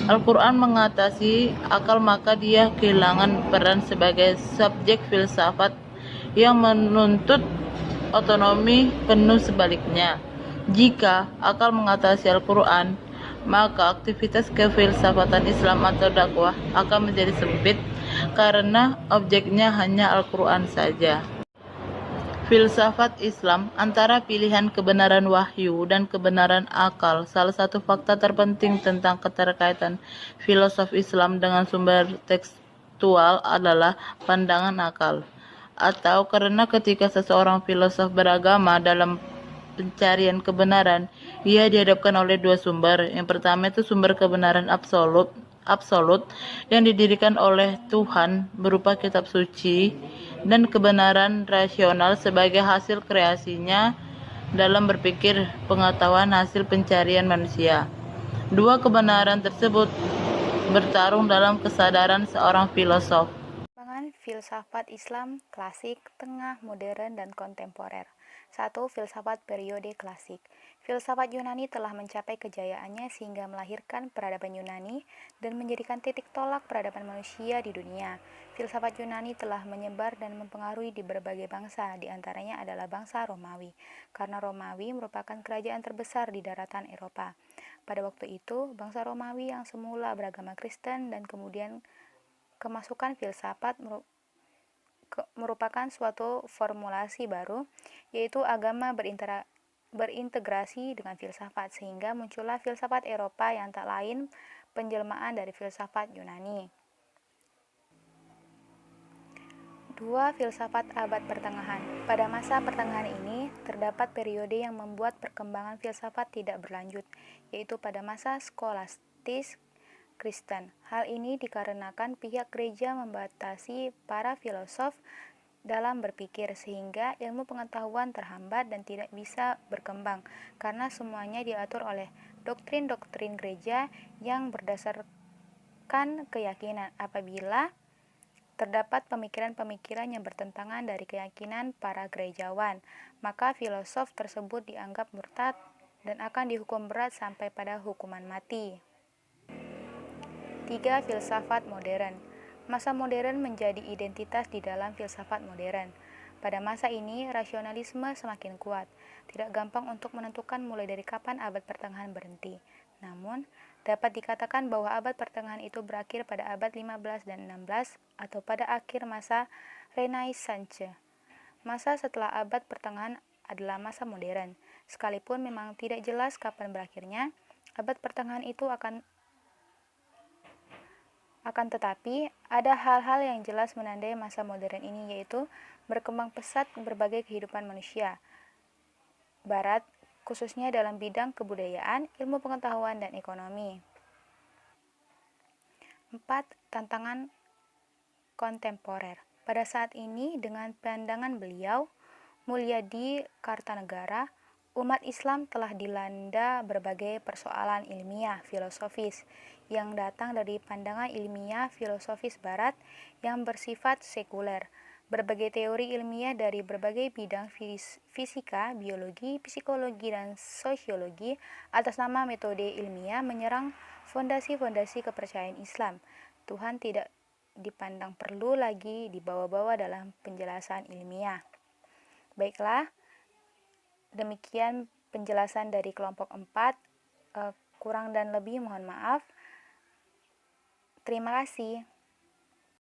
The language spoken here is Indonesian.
Al-Quran mengatasi akal, maka dia kehilangan peran sebagai subjek filsafat yang menuntut otonomi penuh. Sebaliknya, jika akal mengatasi Al-Quran, maka aktivitas kefilsafatan Islam atau dakwah akan menjadi sempit karena objeknya hanya Al-Quran saja. Filsafat Islam antara pilihan kebenaran wahyu dan kebenaran akal. Salah satu fakta terpenting tentang keterkaitan filosof Islam dengan sumber tekstual adalah pandangan akal. Atau karena ketika seseorang filosof beragama dalam pencarian kebenaran, ia dihadapkan oleh dua sumber. Yang pertama itu sumber kebenaran absolut yang didirikan oleh Tuhan berupa kitab suci, dan kebenaran rasional sebagai hasil kreasinya dalam berpikir, pengetahuan hasil pencarian manusia. Dua kebenaran tersebut bertarung dalam kesadaran seorang filosof. Perkembangan filsafat Islam klasik, tengah, modern, dan kontemporer. 1. Filsafat periode klasik. Filsafat Yunani telah mencapai kejayaannya sehingga melahirkan peradaban Yunani dan menjadikan titik tolak peradaban manusia di dunia. Filsafat Yunani telah menyebar dan mempengaruhi di berbagai bangsa, di antaranya adalah bangsa Romawi, karena Romawi merupakan kerajaan terbesar di daratan Eropa. Pada waktu itu, bangsa Romawi yang semula beragama Kristen dan kemudian kemasukan filsafat merupakan suatu formulasi baru, yaitu agama berintegrasi dengan filsafat, sehingga muncullah filsafat Eropa yang tak lain penjelmaan dari filsafat Yunani. 2. Filsafat abad pertengahan. Pada masa pertengahan ini, terdapat periode yang membuat perkembangan filsafat tidak berlanjut, yaitu pada masa skolastis Kristen. Hal ini dikarenakan pihak gereja membatasi para filosof dalam berpikir, sehingga ilmu pengetahuan terhambat dan tidak bisa berkembang, karena semuanya diatur oleh doktrin-doktrin gereja yang berdasarkan keyakinan. Apabila terdapat pemikiran-pemikiran yang bertentangan dari keyakinan para gerejawan, maka filosof tersebut dianggap murtad dan akan dihukum berat sampai pada hukuman mati. 3. Filsafat modern. Masa modern menjadi identitas di dalam filsafat modern. Pada masa ini, rasionalisme semakin kuat. Tidak gampang untuk menentukan mulai dari kapan abad pertengahan berhenti. Namun, dapat dikatakan bahwa abad pertengahan itu berakhir pada abad 15 dan 16 atau pada akhir masa Renaissance. Masa setelah abad pertengahan adalah masa modern. Sekalipun memang tidak jelas kapan berakhirnya, abad pertengahan itu akan tetapi, ada hal-hal yang jelas menandai masa modern ini, yaitu berkembang pesat berbagai kehidupan manusia Barat, khususnya dalam bidang kebudayaan, ilmu pengetahuan, dan ekonomi. 4. Tantangan kontemporer. Pada saat ini, dengan pandangan beliau, Mulyadi Kartanegara, umat Islam telah dilanda berbagai persoalan ilmiah filosofis yang datang dari pandangan ilmiah filosofis barat yang bersifat sekuler. Berbagai teori ilmiah dari berbagai bidang fisika, biologi, psikologi, dan sosiologi atas nama metode ilmiah menyerang fondasi-fondasi kepercayaan Islam. Tuhan tidak dipandang perlu lagi dibawa-bawa dalam penjelasan ilmiah. Baiklah, demikian penjelasan dari kelompok 4. Kurang dan lebih mohon maaf. Terima kasih.